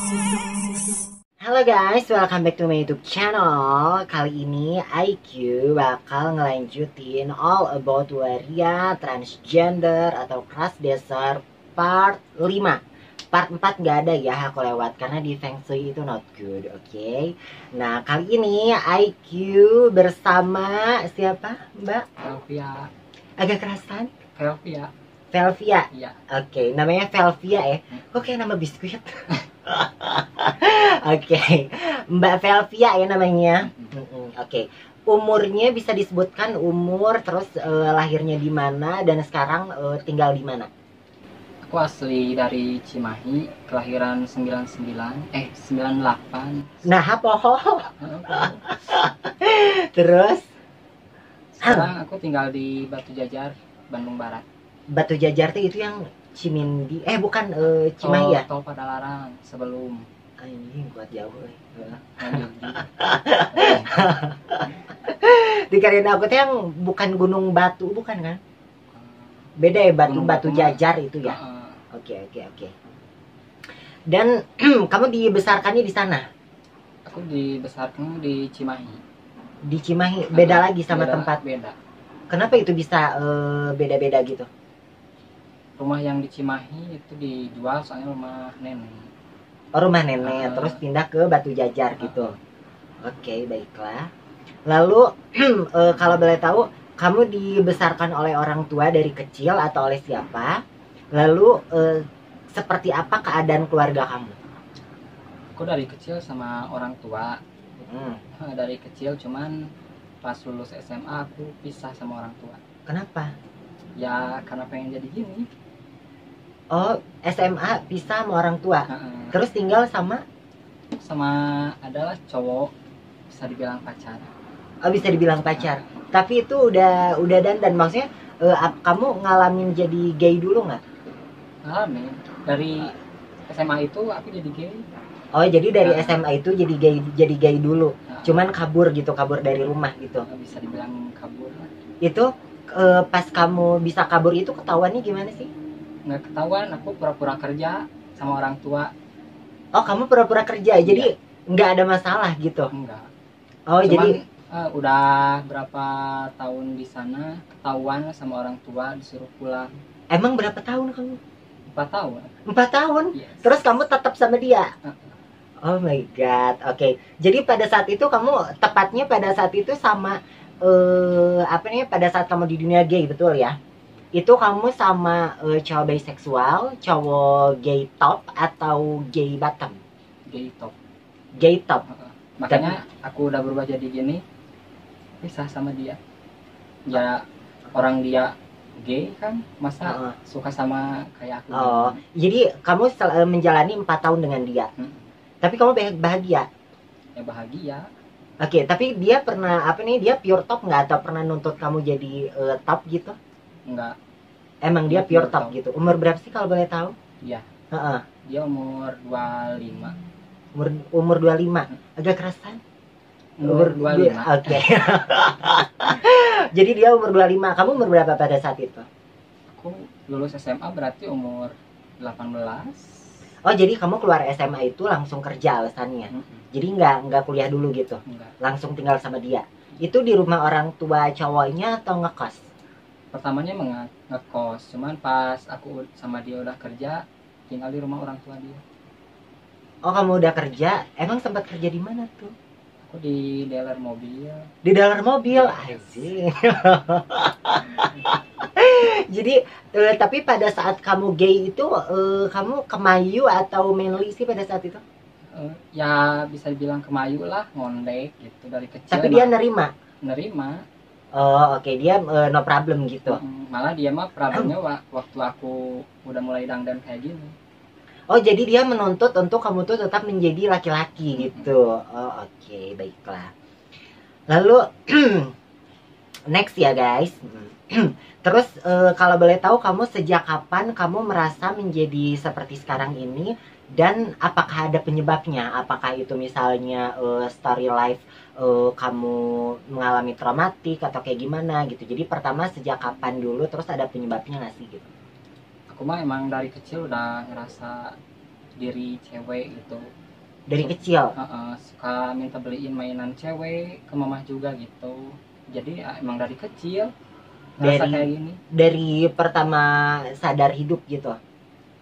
Halo guys, welcome back to my YouTube channel. Kali ini IQ bakal ngelanjutin all about waria transgender atau kelas dasar part 5. Part 4 nggak ada ya, aku lewat karena di Feng Shui itu not good, oke? Nah, kali ini IQ bersama siapa, Mbak? Velvia. Agak kerasan? Velvia. Velvia? Iya. Oke, namanya Velvia ya? Kok kayak nama biskuit? Oke, Mbak Velvia ya namanya. Oke, umurnya bisa disebutkan umur, terus lahirnya di mana dan sekarang tinggal di mana? Aku asli dari Cimahi, kelahiran 98. Nah, poho. Terus Sekarang aku tinggal di Batu Jajar, Bandung Barat. Batu Jajar itu yang Cimindi, bukan Cimahi ya? Tol Padalarang sebelum. Anjing, kuat jauh. Lanjut. Dikarenain aku tuh yang bukan Gunung Batu, bukan kan? Beda ya, Batu Jajar itu ya. Oke. Dan kamu dibesarkannya di sana? Aku dibesarkan di Cimahi. Di Cimahi, beda lagi sama tempat. Beda. Kenapa itu bisa beda-beda gitu? Rumah yang di Cimahi itu dijual soalnya rumah nenek. Oh, rumah nenek, terus pindah ke Batu Jajar gitu. Oke, baiklah. Lalu kalau boleh tahu, kamu dibesarkan oleh orang tua dari kecil atau oleh siapa? Lalu seperti apa keadaan keluarga kamu? Aku dari kecil sama orang tua. Dari kecil, cuman pas lulus SMA aku pisah sama orang tua. Kenapa? Ya karena pengen jadi gini. Oh, SMA pisah sama orang tua. Terus tinggal sama adalah cowok, bisa dibilang pacar. Oh, bisa dibilang pacar. Tapi itu udah dan maksudnya kamu ngalamin jadi gay dulu nggak? Ngalamin. Dari SMA itu aku jadi gay. Oh, jadi dari SMA itu jadi gay dulu. Cuman kabur dari rumah gitu. Bisa dibilang kabur. Itu pas kamu bisa kabur itu ketahuannya gimana sih? Nggak ketahuan, aku pura-pura kerja sama orang tua. Oh, kamu pura-pura kerja, jadi nggak ada masalah gitu? Enggak. Oh, cuman, jadi udah berapa tahun di sana ketahuan sama orang tua, disuruh pulang. Emang berapa tahun kamu? 4 tahun. 4 tahun? Yes. Terus kamu tetap sama dia? Oh my god, oke. Jadi pada saat itu kamu, tepatnya pada saat itu sama pada saat kamu di dunia gay, betul ya? Itu kamu sama cowok biseksual, cowok gay top atau gay bottom? Gay top. Gay top. Makanya aku udah berubah jadi gini, pisah sama dia. Ya orang dia gay kan, masa suka sama kayak aku. Oh, jadi kamu menjalani 4 tahun dengan dia. Tapi kamu bahagia? Ya bahagia. Oke, tapi dia pernah dia pure top nggak, atau pernah nuntut kamu jadi top gitu? Enggak. Emang dia pure top gitu. Umur berapa sih kalau boleh tahu? Iya. Dia umur 25. Umur 25. Agak kerasan. Umur 25. Oke. Jadi dia umur 25. Kamu umur berapa pada saat itu? Aku lulus SMA berarti umur 18. Oh, jadi kamu keluar SMA itu langsung kerja alasannya. Jadi nggak kuliah dulu gitu. Enggak. Langsung tinggal sama dia. Itu di rumah orang tua cowoknya atau ngekos? Pertamanya ngekos, cuman pas aku sama dia udah kerja, tinggal di rumah orang tua dia. Oh, kamu udah kerja? Emang sempat kerja di mana tuh? Aku di dealer mobil. Di dealer mobil? Anjing. Jadi, tapi pada saat kamu gay itu, kamu kemayu atau manly sih pada saat itu? Ya bisa dibilang kemayu lah, ngondek gitu dari kecil. Tapi dia nerima? Nerima. Oh, oke. Dia no problem gitu. Malah dia mah problemnya waktu aku udah mulai dangdan kayak gini. Oh, jadi dia menuntut untuk kamu tuh tetap menjadi laki-laki gitu. Oh, oke, baiklah. Lalu next ya guys. Terus kalau boleh tahu, kamu sejak kapan kamu merasa menjadi seperti sekarang ini? Dan apakah ada penyebabnya? Apakah itu misalnya story life kamu mengalami traumatik atau kayak gimana gitu? Jadi pertama sejak kapan dulu, terus ada penyebabnya nggak sih gitu? Aku mah emang dari kecil udah ngerasa diri cewek gitu. Dari kecil? Suka minta beliin mainan cewek ke mamah juga gitu. Jadi emang dari kecil ngerasa kayak gini. Dari pertama sadar hidup gitu?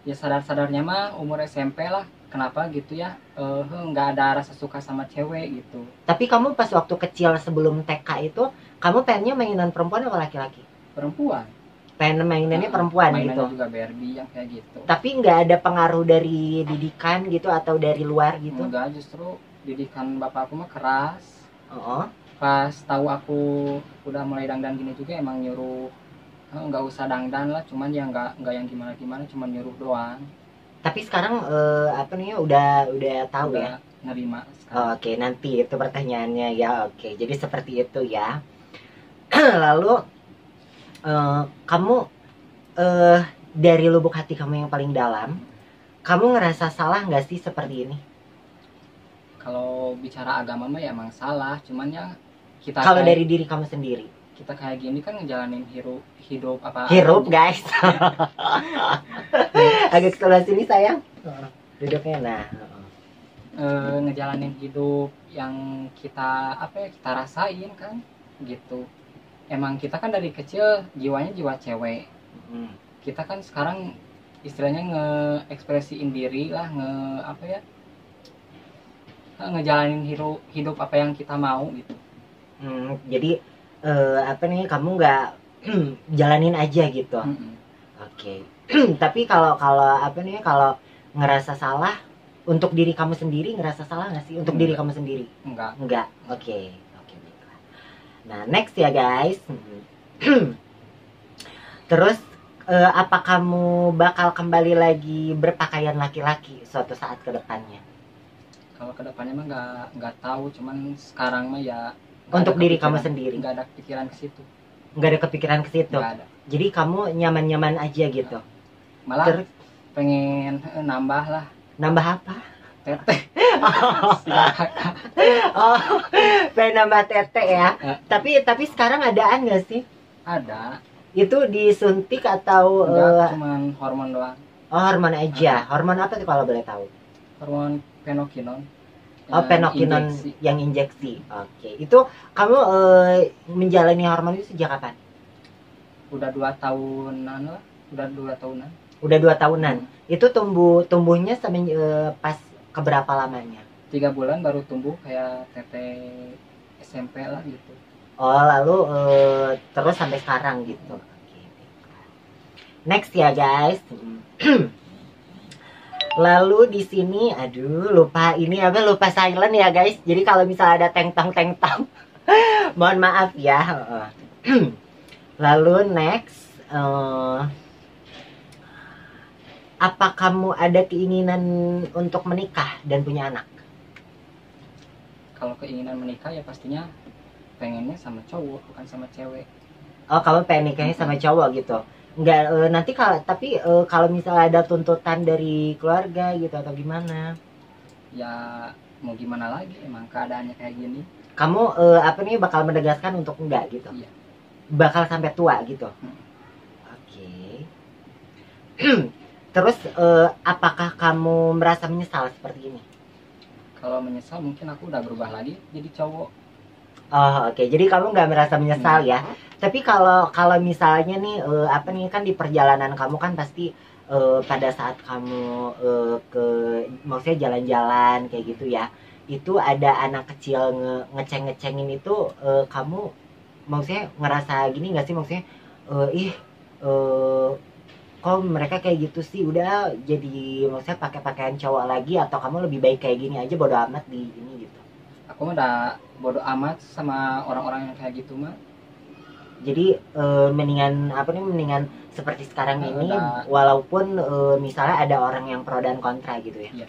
Ya sadar-sadarnya mah umur SMP lah. Kenapa gitu ya, nggak ada rasa suka sama cewek gitu. Tapi kamu pas waktu kecil sebelum TK itu, kamu pengennya mainan perempuan atau laki-laki? Perempuan. Pengen mainannya perempuan mainannya gitu? Juga Barbie yang kayak gitu. Tapi nggak ada pengaruh dari didikan gitu atau dari luar gitu? Enggak, justru didikan bapak aku mah keras. Pas tahu aku udah mulai dangdan gini juga emang nyuruh nggak usah dangdan lah, cuman ya nggak yang gimana-gimana, cuman nyuruh doang. Tapi sekarang apa nih udah tahu udah ya? Nerima Oke, nanti itu pertanyaannya ya. Oke, jadi seperti itu ya. Lalu kamu dari lubuk hati kamu yang paling dalam, kamu ngerasa salah nggak sih seperti ini? Kalau bicara agama mah ya emang salah, cuman ya kita kalau dari diri kamu sendiri, kita kayak gini kan ngejalanin hidup apa? Hirup guys. Agak sebelah sini sayang. Duduknya nah. Ngejalanin hidup yang kita kita rasain kan gitu. Emang kita kan dari kecil jiwanya jiwa cewek. Kita kan sekarang istilahnya nge-ekspresiin diri lah, ngejalanin hidup apa yang kita mau gitu. Jadi kamu nggak jalanin aja gitu. Oke. Tapi kalau ngerasa salah untuk diri kamu sendiri, ngerasa salah nggak sih untuk diri kamu sendiri? Enggak. Oke. Nah, next ya guys. Terus apa kamu bakal kembali lagi berpakaian laki-laki suatu saat ke depannya? Kalau ke depannya mah nggak tahu, cuman sekarang mah ya untuk diri kamu sendiri. Nggak ada pikiran ke situ. Nggak ada kepikiran ke situ. Nggak ada. Jadi kamu nyaman-nyaman aja gitu. Malah pengen nambah lah. Nambah apa? Tete. Pengen nambah tete ya. Tapi sekarang adaan nggak sih? Ada. Itu disuntik atau? Enggak, cuman hormon doang. Oh, hormon aja. Hormon apa tuh kalau boleh tahu? Hormon penokinon. Penokinon yang injeksi. Oke. Itu kamu menjalani hormon itu sejak kapan? Udah 2 tahunan lah. Udah 2 tahunan. Itu tumbuhnya pas keberapa lamanya? 3 bulan baru tumbuh kayak tete SMP lah gitu. Oh, lalu terus sampai sekarang gitu. Next ya guys. Lalu di sini, lupa silent ya guys. Jadi kalau misalnya ada teng-tong, mohon maaf ya. Lalu next, apa kamu ada keinginan untuk menikah dan punya anak? Kalau keinginan menikah ya pastinya pengennya sama cowok, bukan sama cewek. Oh, kamu pengen nikahnya sama cowok gitu? Enggak, nanti kalau misalnya ada tuntutan dari keluarga gitu atau gimana? Ya mau gimana lagi, emang keadaannya kayak gini. Kamu bakal menegaskan untuk enggak gitu? Iya. Bakal sampai tua gitu? Oke. Terus apakah kamu merasa menyesal seperti ini? Kalau menyesal mungkin aku udah berubah lagi jadi cowok. Oh, oke. Jadi kamu nggak merasa menyesal ya? Tapi kalau misalnya nih kan di perjalanan kamu kan pasti pada saat kamu maksudnya jalan-jalan kayak gitu ya, itu ada anak kecil ngecengin itu, kamu maksudnya ngerasa gini nggak sih, maksudnya kok mereka kayak gitu sih, udah jadi maksudnya pakai pakaian cowok lagi, atau kamu lebih baik kayak gini aja bodo amat di ini gitu? Aku mah udah bodo amat sama orang-orang yang kayak gitu mah. Jadi mendingan seperti sekarang ini, walaupun misalnya ada orang yang pro dan kontra gitu ya. Iya.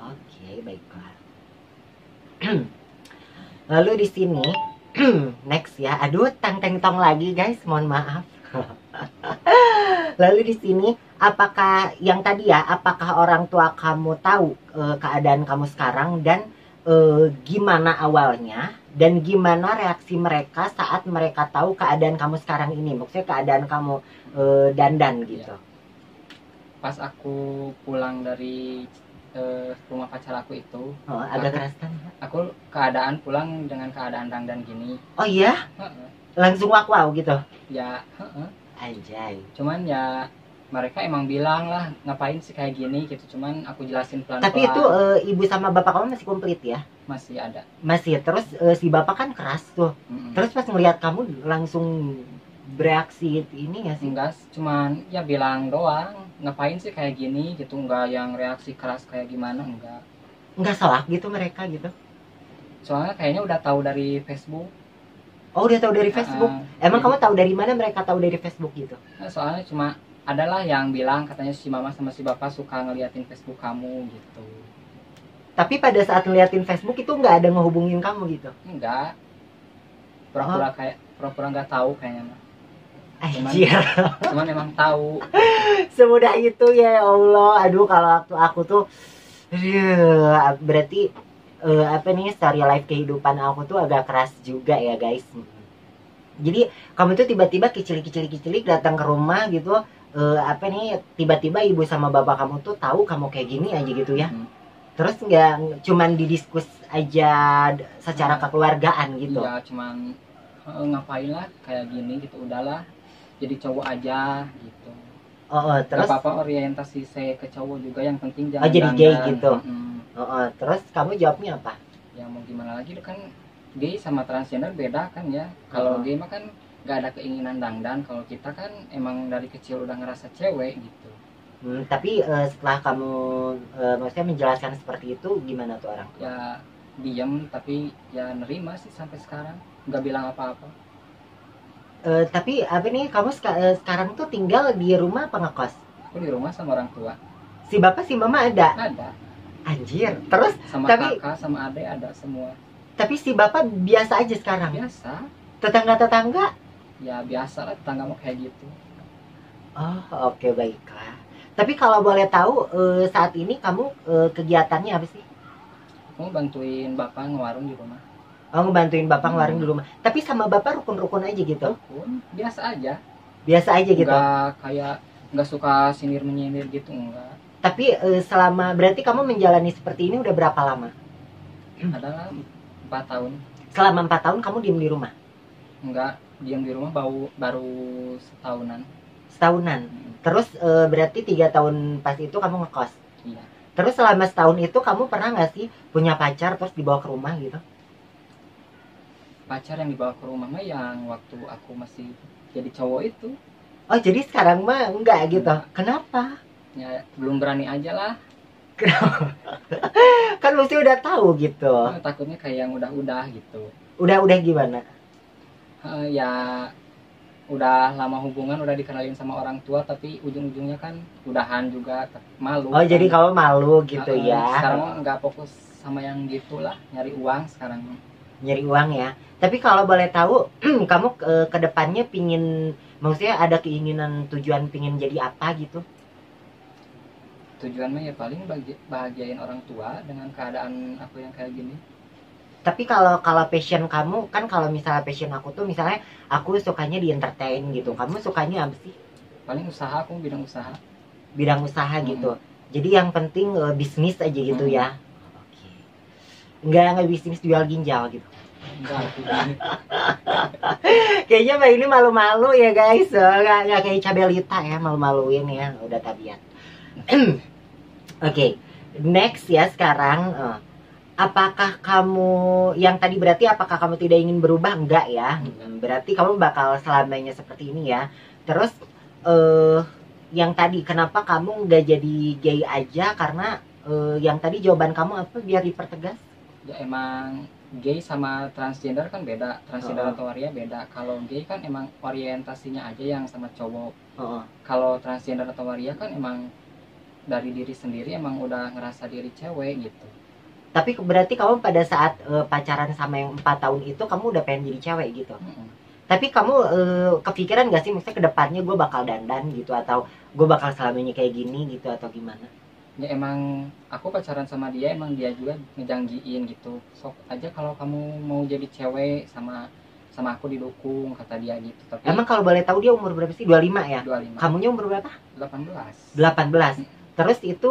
Oke, baiklah. Lalu di sini next ya. Aduh, tang-teng-tong lagi guys, mohon maaf. Lalu di sini, apakah orang tua kamu tahu keadaan kamu sekarang, dan gimana awalnya dan gimana reaksi mereka saat mereka tahu keadaan kamu sekarang ini, maksudnya keadaan kamu dandan gitu? Pas aku pulang dari rumah pacar aku itu. Agak keras kan? Aku keadaan pulang dengan keadaan dandan gini. Oh iya? Langsung wow gitu? Ya, Anjay. cuman ya mereka emang bilang lah ngapain sih kayak gini gitu, cuman aku jelasin pelan-pelan. Tapi itu ibu sama bapak kamu masih komplit ya? Masih ada. Masih. Terus si bapak kan keras tuh. Terus pas ngeliat kamu langsung bereaksi ini ya sih? Enggak, cuman ya bilang doang ngapain sih kayak gini gitu, enggak yang reaksi keras kayak gimana, enggak salah gitu mereka gitu? Soalnya kayaknya udah tahu dari Facebook. Oh, udah tahu dari Facebook? Emang kamu tahu dari mana mereka tahu dari Facebook gitu? Nah, soalnya cuma adalah yang bilang katanya si mama sama si bapak suka ngeliatin Facebook kamu gitu. Tapi pada saat ngeliatin Facebook itu nggak ada ngehubungin kamu gitu? Enggak. Pura-pura nggak tahu kayaknya mah. Anjir. Cuman emang tahu. Semudah itu ya Allah. Aduh, kalau waktu aku tuh berarti apa nih, story life kehidupan aku tuh agak keras juga ya guys. Jadi kamu tuh tiba-tiba kicili datang ke rumah gitu, apa nih, tiba-tiba ibu sama bapak kamu tuh tahu kamu kayak gini aja gitu ya. Terus nggak cuman didiskus aja secara kekeluargaan gitu? Iya, cuman ngapain lah kayak gini gitu, udahlah jadi cowok aja gitu. Terus gak apa-apa orientasi saya ke cowok juga, yang penting jangan jadi gay gitu. Terus kamu jawabnya apa? Ya mau gimana lagi, kan gay sama transgender beda kan ya. Kalau gay mah kan gak ada keinginan dangdan, kalau kita kan emang dari kecil udah ngerasa cewek gitu. Tapi setelah kamu maksudnya menjelaskan seperti itu, gimana tuh orang? Ya diem, tapi ya nerima sih sampai sekarang, nggak bilang apa-apa. Tapi apa nih, kamu sekarang tuh tinggal di rumah apa ngekos? Aku di rumah sama orang tua. Si bapak si mama ada? Ada. Anjir. Terus sama kakak sama adik ada semua. Tapi si bapak biasa aja sekarang? Biasa. Tetangga-tetangga? Ya biasa lah, tetangga mau kayak gitu. Oh, oke, baiklah. Tapi kalau boleh tahu, saat ini kamu kegiatannya apa sih? Aku bantuin bapak ngewarung di rumah. Oh, ngebantuin bapak ngewarung di rumah. Tapi sama bapak rukun-rukun aja gitu? Rukun, biasa aja. Biasa aja gitu? Nggak suka sinir-menyinir gitu, enggak. Tapi selama, berarti kamu menjalani seperti ini udah berapa lama? Adalah 4 tahun. Selama 4 tahun kamu diem di rumah? Enggak, diem di rumah baru setahunan. Setahunan? Terus berarti 3 tahun pas itu kamu ngekos? Iya. Terus selama setahun itu kamu pernah nggak sih punya pacar terus dibawa ke rumah gitu? Pacar yang dibawa ke rumah mah yang waktu aku masih jadi cowok itu. Oh, jadi sekarang mah enggak gitu? Kenapa? Ya belum berani aja lah. Kan mesti udah tahu gitu. Takutnya kayak yang udah gitu. Udah gimana? Ya udah lama hubungan, udah dikenalin sama orang tua, tapi ujung-ujungnya kan udahan juga, malu. Oh kan? Jadi kamu malu gitu ya? Sekarang nggak fokus sama yang gitulah, nyari uang sekarang. Nyari uang ya. Tapi kalau boleh tahu, kamu ke depannya pingin, maksudnya ada keinginan tujuan pingin jadi apa gitu? Tujuan mah ya paling bahagiain orang tua dengan keadaan aku yang kayak gini. Tapi kalau passion kamu, kan kalau misalnya passion aku tuh misalnya aku sukanya di entertain gitu. Kamu sukanya apa sih? Paling usaha, aku bidang usaha. Bidang usaha gitu. Jadi yang penting bisnis aja gitu ya. Oke. Enggak bisnis jual ginjal gitu. Enggak. Kayaknya mbak ini malu-malu ya guys. Nggak kayak Cabelita ya, malu-maluin ya. Udah tabiat. Oke. Next ya sekarang. Apakah kamu, yang tadi berarti apakah kamu tidak ingin berubah? Enggak ya. Berarti kamu bakal selamanya seperti ini ya. Terus yang tadi kenapa kamu nggak jadi gay aja? Karena yang tadi jawaban kamu apa biar dipertegas? Ya emang gay sama transgender kan beda. Transgender atau waria beda. Kalau gay kan emang orientasinya aja yang sama cowok. Kalau transgender atau waria kan emang dari diri sendiri emang udah ngerasa diri cewek gitu. Tapi berarti kamu pada saat pacaran sama yang 4 tahun itu kamu udah pengen jadi cewek gitu? Tapi kamu kepikiran gak sih misalnya kedepannya gue bakal dandan gitu, atau gue bakal selamanya kayak gini gitu, atau gimana? Ya emang aku pacaran sama dia, emang dia juga ngejanggiin gitu, sok aja kalau kamu mau jadi cewek sama aku didukung, kata dia gitu. Tapi emang kalau boleh tahu dia umur berapa sih? 25 ya? 25. Kamunya umur berapa? 18. 18. Terus itu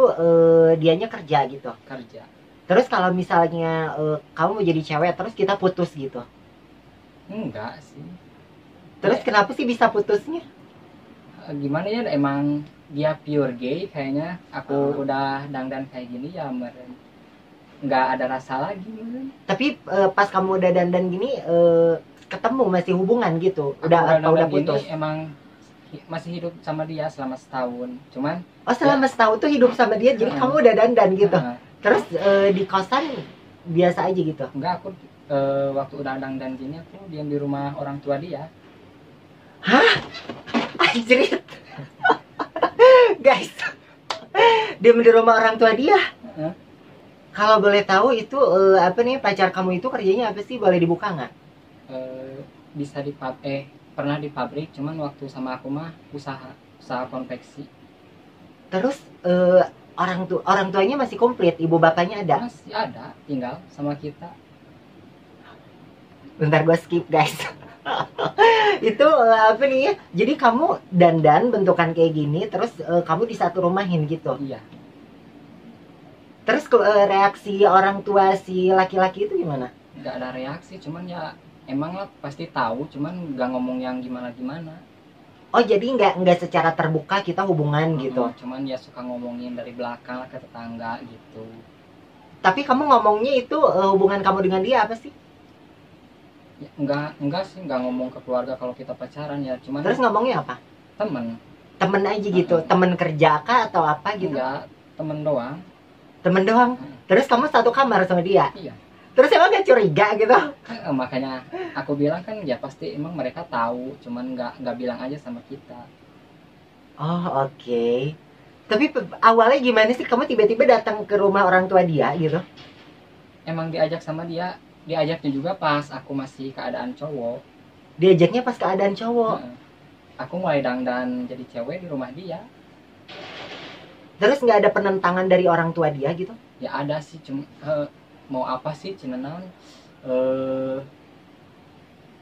dianya kerja gitu. Kerja. Terus kalau misalnya kamu mau jadi cewek terus kita putus gitu. Enggak sih. Terus Ya, kenapa sih bisa putusnya? gimana ya, emang dia pure gay kayaknya. Aku Ah. udah dandan kayak gini ya meren. Nggak ada rasa lagi meren. Tapi pas kamu udah dandan gini ketemu masih hubungan gitu. Aku Udah apa udah dandan gini putus? emang masih hidup sama dia selama setahun. Cuman Oh, selama setahun tuh hidup sama dia, jadi kamu udah dandan gitu. Terus di kosan biasa aja gitu. enggak, aku waktu udah dandan gini aku diam di rumah orang tua dia. Anjrit. Guys. Dia di rumah orang tua dia. Heeh. Kalau boleh tahu itu apa nih, pacar kamu itu kerjanya apa sih? Boleh dibuka nggak? Bisa di pernah di pabrik, cuman waktu sama aku mah usaha konveksi. Terus orang tuanya masih komplit, ibu bapaknya ada? Masih ada, tinggal sama kita. Bentar gue skip guys. Itu apa nih ya? Jadi kamu dandan bentukan kayak gini, terus kamu di satu rumahin gitu. Iya. Terus reaksi orang tua si laki-laki itu gimana? Nggak ada reaksi, cuman ya emang lah pasti tahu, cuman nggak ngomong yang gimana-gimana. Oh, jadi nggak secara terbuka kita hubungan gitu. Cuman ya suka ngomongin dari belakang lah ke tetangga gitu. Tapi kamu ngomongnya itu hubungan kamu dengan dia apa sih? Ya, enggak sih, nggak ngomong ke keluarga kalau kita pacaran ya, cuman Terus ngomongnya apa? temen. Temen aja gitu, temen kerja kah atau apa gitu? Enggak, temen doang. Temen doang. Terus kamu satu kamar sama dia? Iya. Terus emang gak curiga gitu? Makanya aku bilang kan ya pasti emang mereka tahu, cuman nggak bilang aja sama kita. Oh, oke. Tapi awalnya gimana sih kamu tiba-tiba datang ke rumah orang tua dia gitu? Emang diajak sama dia, diajaknya juga pas aku masih keadaan cowok. Diajaknya pas keadaan cowok. Aku mulai dandan jadi cewek di rumah dia. Terus nggak ada penentangan dari orang tua dia gitu? Ya ada sih, cuma mau apa sih cinenan,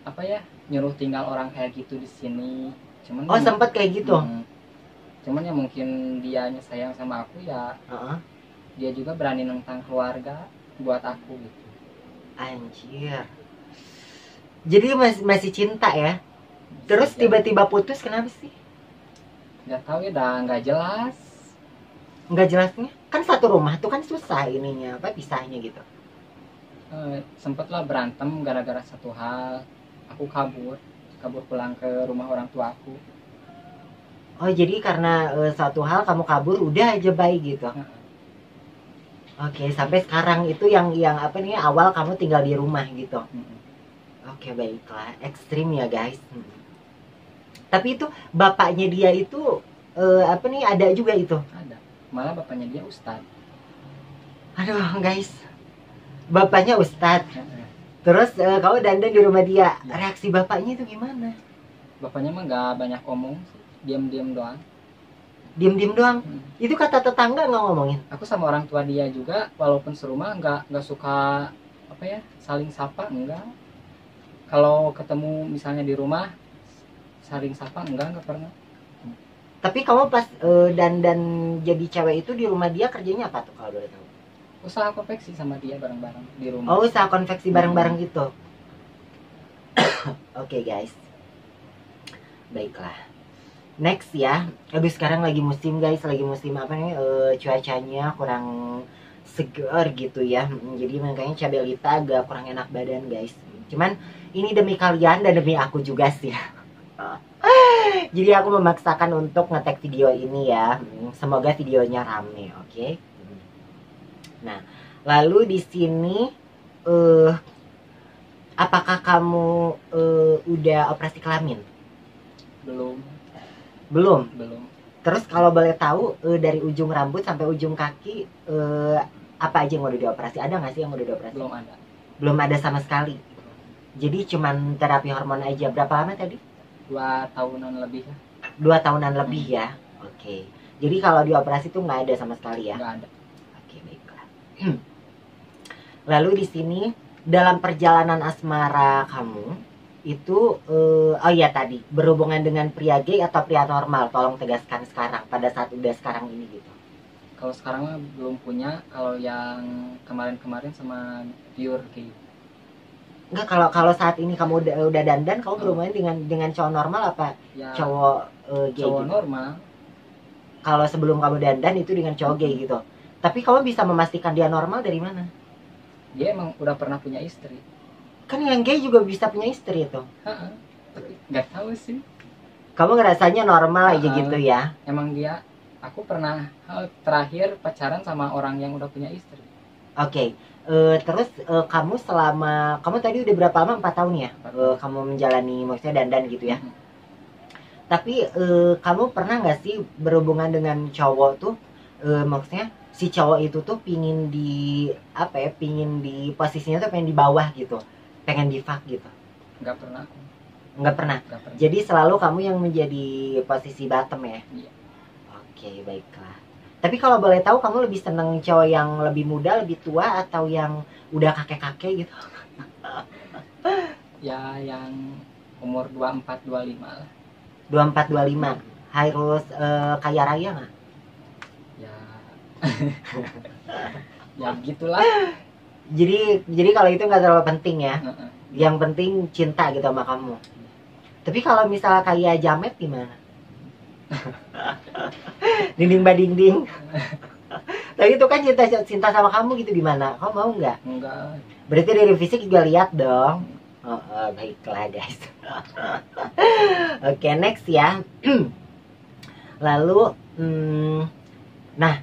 apa ya, nyuruh tinggal orang kayak gitu di sini. Cuman Oh, sempat kayak gitu? Cuman ya mungkin dianya sayang sama aku ya. Dia juga berani nentang keluarga buat aku gitu. Anjir. Jadi masih cinta ya? Terus tiba-tiba putus kenapa sih? Nggak tahu ya, udah nggak jelas. Nggak jelasnya? Kan satu rumah tuh kan susah ininya, apa pisahnya gitu. Sempet lah berantem gara-gara satu hal. Aku kabur pulang ke rumah orang tua aku. Oh, jadi karena satu hal kamu kabur udah aja baik gitu. Oke, sampai sekarang itu yang apa nih, awal kamu tinggal di rumah gitu. Oke, baiklah. Ekstrim ya guys. Tapi itu bapaknya dia itu apa nih, ada juga itu? Ada. Malah bapaknya dia ustad. Aduh guys, bapaknya ustad. Terus kamu dandan di rumah dia. Reaksi bapaknya itu gimana? Bapaknya mah nggak banyak omong sih, diam-diam doang. Diam-diam doang. Itu kata tetangga nggak ngomongin? Aku sama orang tua dia juga walaupun serumah nggak suka apa ya, saling sapa, enggak. Kalau ketemu misalnya di rumah saling sapa, enggak pernah. Tapi kamu pas dandan jadi cewek itu di rumah dia kerjanya apa tuh kalau boleh tahu? Usaha konveksi sama dia bareng-bareng di rumah. Oh, usaha konveksi bareng-bareng gitu. Oke guys. Baiklah. Next ya. Aduh, sekarang lagi musim guys, lagi musim apa nih, cuacanya kurang segar gitu ya. Jadi makanya Cabelita agak kurang enak badan guys. Cuman ini demi kalian dan demi aku juga sih. Jadi aku memaksakan untuk ngetek video ini ya. Semoga videonya rame, oke? Nah, lalu di sini apakah kamu udah operasi kelamin? Belum. Terus kalau boleh tahu dari ujung rambut sampai ujung kaki apa aja yang udah dioperasi? Ada nggak sih yang udah dioperasi? Belum ada. Belum ada sama sekali. Jadi cuman terapi hormon aja. Berapa lama tadi? 2 tahunan lebih ya. 2 tahunan lebih ya. Oke. Jadi kalau dioperasi tuh nggak ada sama sekali ya? Nggak ada. Oke, baiklah. Lalu di sini dalam perjalanan asmara kamu itu oh iya, tadi berhubungan dengan pria gay atau pria normal? Tolong tegaskan sekarang pada saat udah sekarang ini gitu. Kalau sekarang mah belum punya. Kalau yang kemarin-kemarin sama pure kayak gitu. Enggak, kalau saat ini kamu udah dandan, kamu Oh. berhubungan dengan cowok normal apa Ya, cowok gay cowok gitu? normal. Kalau sebelum kamu dandan itu dengan cowok gay gitu. Tapi kamu bisa memastikan dia normal dari mana? Dia emang udah pernah punya istri. Kan yang gay juga bisa punya istri itu. Heeh. Tapi nggak tahu sih. Kamu ngerasanya normal aja gitu ya? Emang dia, aku pernah terakhir pacaran sama orang yang udah punya istri. Oke. Terus kamu tadi udah berapa lama? 4 tahun ya? 4 tahun. Kamu menjalani maksudnya dandan gitu ya? Mhm. Tapi kamu pernah nggak sih berhubungan dengan cowok tuh, maksudnya si cowok itu tuh pingin di posisinya tuh pengen di bawah gitu, pengen di fuck gitu? Nggak pernah aku. Nggak pernah. Nggak pernah. Jadi selalu kamu yang menjadi posisi bottom ya? Iya. Oke, baiklah. Tapi kalau boleh tahu, kamu lebih seneng cowok yang lebih muda, lebih tua, atau yang udah kakek-kakek gitu? Ya yang umur 24 25 lah. 24, 25. Harus kaya raya nggak? Ya. Ya gitulah. Jadi kalau itu nggak terlalu penting ya? Heeh. Yang penting cinta gitu sama kamu. Tapi kalau misalnya kayak Jamet gimana? Dinding badingding. Tapi itu kan cinta sama kamu gitu, gimana? Kamu mau nggak? Enggak. Berarti dari fisik juga lihat dong. Baiklah guys. Oke, next ya. Lalu, nah,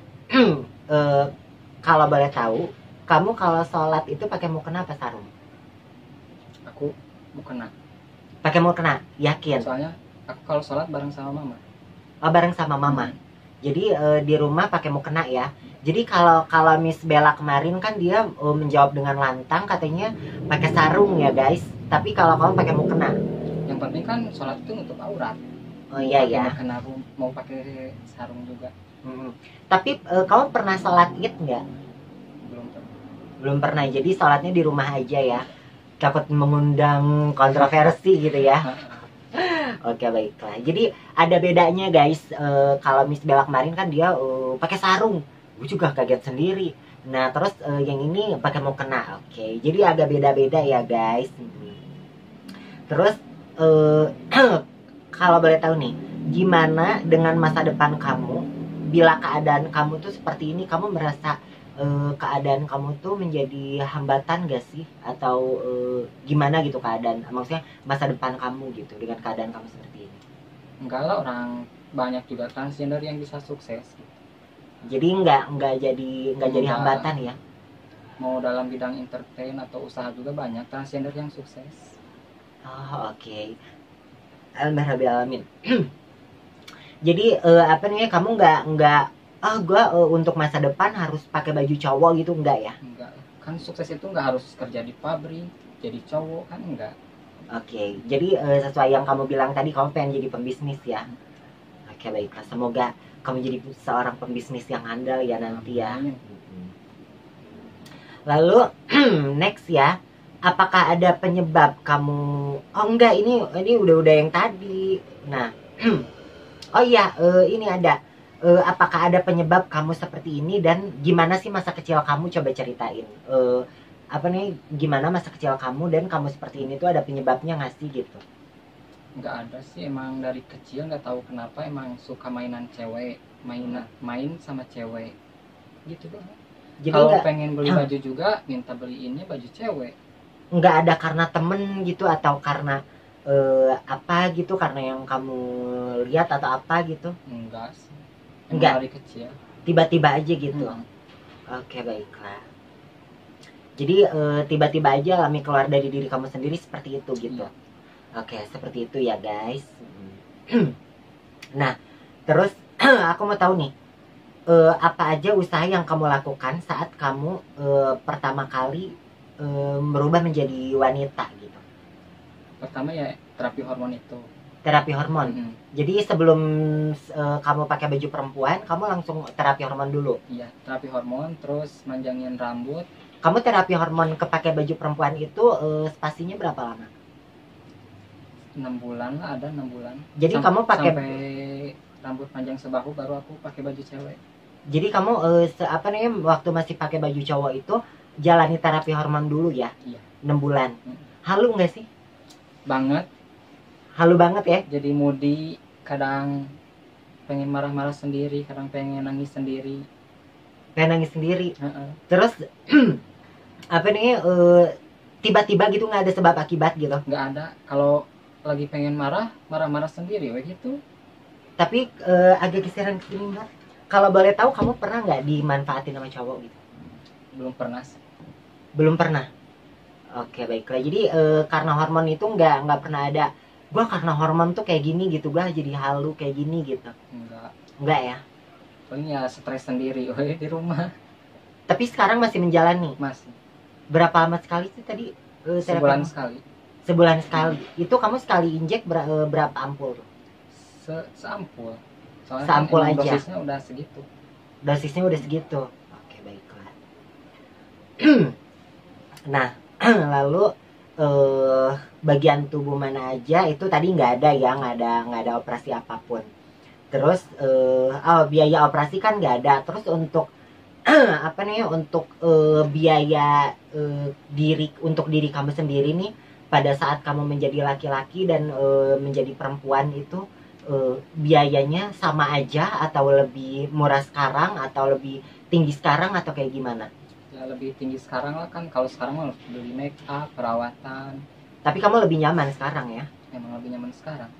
kalau boleh tahu, kamu kalau sholat itu pakai mukena apa sarung? Aku mukena. Pakai mukena, yakin? Soalnya aku kalau sholat bareng sama mama. Oh, bareng sama mama. Jadi di rumah pakai mukena ya. Jadi kalau Miss Bella kemarin kan dia menjawab dengan lantang, katanya pakai sarung ya guys. Tapi kalau kamu pakai mukena. Yang penting kan sholat itu nutup aurat. Oh iya ya. Mukena aku mau pakai sarung juga. Tapi kamu pernah sholat id nggak? Belum pernah. Belum pernah. Jadi sholatnya di rumah aja ya. Takut mengundang kontroversi gitu ya. Oke, baiklah. Jadi ada bedanya guys. Kalau Miss Bella kemarin kan dia pakai sarung. Gue juga kaget sendiri. Nah terus yang ini pakai mukena. Oke, jadi agak beda-beda ya guys. Terus kalau boleh tahu nih, gimana dengan masa depan kamu bila keadaan kamu tuh seperti ini? Kamu merasa keadaan kamu tuh menjadi hambatan gak sih? Atau gimana gitu keadaan, maksudnya masa depan kamu gitu dengan keadaan kamu seperti ini? Enggak lah, orang banyak juga transgender yang bisa sukses. Jadi nggak jadi hambatan ya? Mau dalam bidang entertain atau usaha juga banyak transgender yang sukses. Oh, oke. Alhamdulillah. Jadi apa nih, kamu nggak gue untuk masa depan harus pakai baju cowok gitu, enggak ya? Enggak, kan sukses itu nggak harus kerja di pabrik jadi cowok kan, enggak. Oke, jadi sesuai yang kamu bilang tadi, kamu pengen jadi pembisnis ya? Oke, baiklah, semoga kamu jadi seorang pembisnis yang handal ya nanti ya. Lalu next ya, apakah ada penyebab kamu? Oh enggak, ini udah yang tadi. Nah, oh iya, ini ada. Apakah ada penyebab kamu seperti ini, dan gimana sih masa kecil kamu? Coba ceritain. Gimana masa kecil kamu dan kamu seperti ini tuh ada penyebabnya nggak sih gitu? Nggak ada sih, emang dari kecil nggak tahu kenapa emang suka mainan cewek, main sama cewek gitu doang. Kalau pengen beli baju juga minta beliinnya baju cewek. Nggak ada karena temen gitu, atau karena apa gitu, karena yang kamu lihat atau apa gitu? Enggak sih, enggak, dari kecil tiba-tiba aja gitu. Oke, baiklah. Jadi tiba-tiba aja Lami keluar dari diri kamu sendiri seperti itu gitu. Oke, seperti itu ya guys. Nah, terus aku mau tahu nih, apa aja usaha yang kamu lakukan saat kamu pertama kali berubah menjadi wanita gitu? Pertama ya terapi hormon itu. Terapi hormon. Jadi sebelum kamu pakai baju perempuan, kamu langsung terapi hormon dulu? Iya, terapi hormon, terus manjangin rambut. Kamu terapi hormon kepake baju perempuan itu spasinya berapa lama? 6 bulan lah, ada 6 bulan. Jadi kamu pakai sampai rambut panjang sebahu baru aku pakai baju cewek. Jadi kamu apa namanya waktu masih pakai baju cowok itu jalani terapi hormon dulu ya? Iya. 6 bulan. Halu nggak sih? Banget. Halu banget ya? Jadi moody, kadang pengen marah-marah sendiri, kadang pengen nangis sendiri. Pengen nangis sendiri. Terus apa nih tiba-tiba gitu nggak ada sebab akibat gitu? Nggak ada. Kalau lagi pengen marah-marah sendiri, gitu. Tapi agak geseran ke sini Mbak. Kalau boleh tahu kamu pernah nggak dimanfaatin sama cowok gitu? Belum pernah sih. Belum pernah. Oke baiklah. Jadi karena hormon itu nggak pernah ada. Gua karena hormon tuh kayak gini gitu, gua jadi halu kayak gini gitu. Enggak ya. Paling ya stres sendiri di rumah. Tapi sekarang masih menjalani. Masih. Berapa lama sekali sih tadi? Sebulan sekali. Sebulan sekali. Itu kamu sekali injek berapa ampul? Seampul. Soalnya Seampul kan aja. dosisnya udah segitu. Dosisnya udah segitu. Oke baiklah. Nah, lalu bagian tubuh mana aja itu tadi nggak ada ya, nggak ada operasi apapun. Terus biaya operasi kan nggak ada. Terus untuk apa nih untuk biaya diri kamu sendiri nih pada saat kamu menjadi laki-laki dan menjadi perempuan itu biayanya sama aja atau lebih murah sekarang atau lebih tinggi sekarang atau kayak gimana? Ya lebih tinggi sekarang lah kan. Kalau sekarang mah beli make up, perawatan. Tapi kamu lebih nyaman sekarang ya? Emang lebih nyaman sekarang.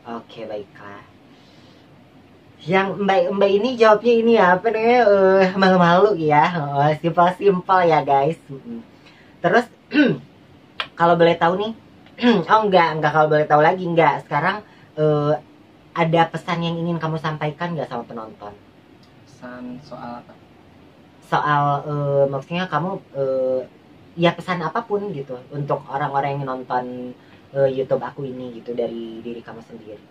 Oke baiklah. Yang mbak ini jawabnya ini ya apa namanya malu-malu ya, simpel ya guys. Terus kalau boleh tahu nih, oh enggak kalau boleh tahu lagi enggak. Sekarang ada pesan yang ingin kamu sampaikan nggak sama penonton? Pesan soal apa? Soal maksudnya kamu ya pesan apapun gitu untuk orang-orang yang nonton YouTube aku ini gitu dari diri kamu sendiri.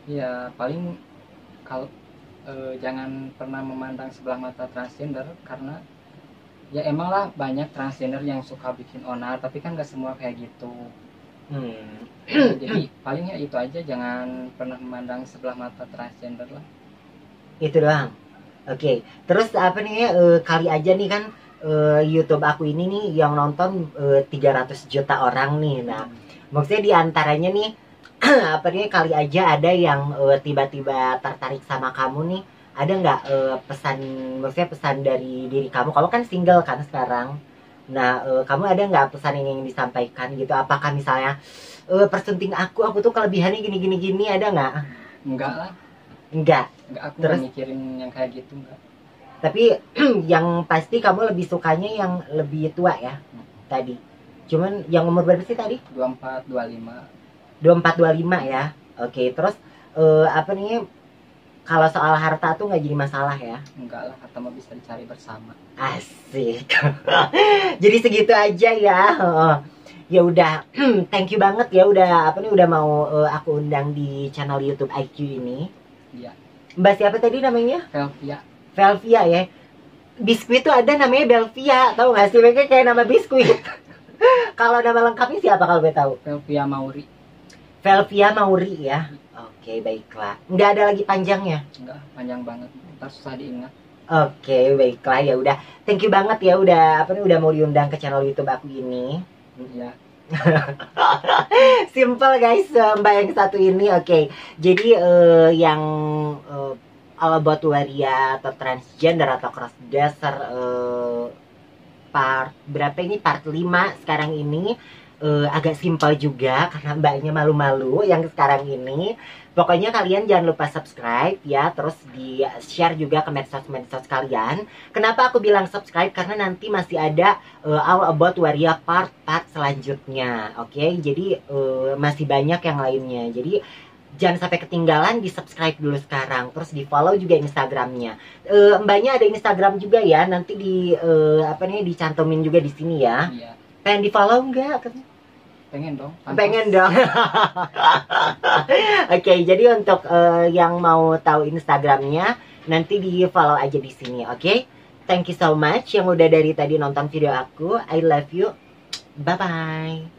Ya paling kalau jangan pernah memandang sebelah mata transgender, karena ya emang lah banyak transgender yang suka bikin onar, tapi kan gak semua kayak gitu. Jadi paling ya itu aja, jangan pernah memandang sebelah mata transgender lah. Itu doang. Oke. Terus apa nih kali aja nih kan YouTube aku ini nih yang nonton 300 juta orang nih. Nah, maksudnya diantaranya nih apa nih kali aja ada yang tiba-tiba tertarik sama kamu nih. Ada nggak pesan, maksudnya pesan dari diri kamu? Kamu kan single kan sekarang. Nah, kamu ada nggak pesan yang ingin disampaikan gitu? Apakah misalnya persunting aku tuh kelebihannya gini, ada nggak? Enggak lah. Enggak. Aku Terus nggak mikirin yang kayak gitu, enggak. tapi yang pasti kamu lebih sukanya yang lebih tua ya tadi. Cuman yang umur berapa sih tadi? 24, 25. 24, 25 ya. Oke, terus apa nih kalau soal harta tuh nggak jadi masalah ya? Enggak lah, harta mah bisa dicari bersama. Asik. Jadi segitu aja ya. Ya udah, thank you banget ya udah apa nih udah mau aku undang di channel YouTube IQ ini. Iya. Mbak siapa tadi namanya? Velvia. Velvia ya. Biskuit tuh ada namanya Belvia, tahu nggak sih? Mereka kayak nama biskuit. Kalau nama lengkapnya siapa kalau boleh tahu? Velvia Mauri. Velvia Mauri ya. Oke, baiklah. Nggak ada lagi panjangnya? Enggak, panjang banget. Ntar susah diingat. Oke, baiklah ya udah. Thank you banget ya udah apa nih udah mau diundang ke channel YouTube aku ini. Iya. Simple guys, mbak yang satu ini. Oke. Jadi yang all about waria atau transgender atau crossdresser part berapa ini, part 5 sekarang ini agak simpel juga karena mbaknya malu-malu yang sekarang ini. Pokoknya kalian jangan lupa subscribe ya, terus di share juga ke medsos-medsos kalian. Kenapa aku bilang subscribe? Karena nanti masih ada all about waria part selanjutnya. Oke, jadi masih banyak yang lainnya. Jadi jangan sampai ketinggalan, di subscribe dulu sekarang. Terus di follow juga Instagramnya. Mbaknya ada Instagram juga ya, nanti di apa nih dicantumin juga di sini ya. Iya. Pengen di follow nggak? Pengen dong. Pengen dong. Oke, jadi untuk yang mau tahu Instagramnya nanti di follow aja di sini. Oke, thank you so much yang udah dari tadi nonton video aku. I love you. Bye bye.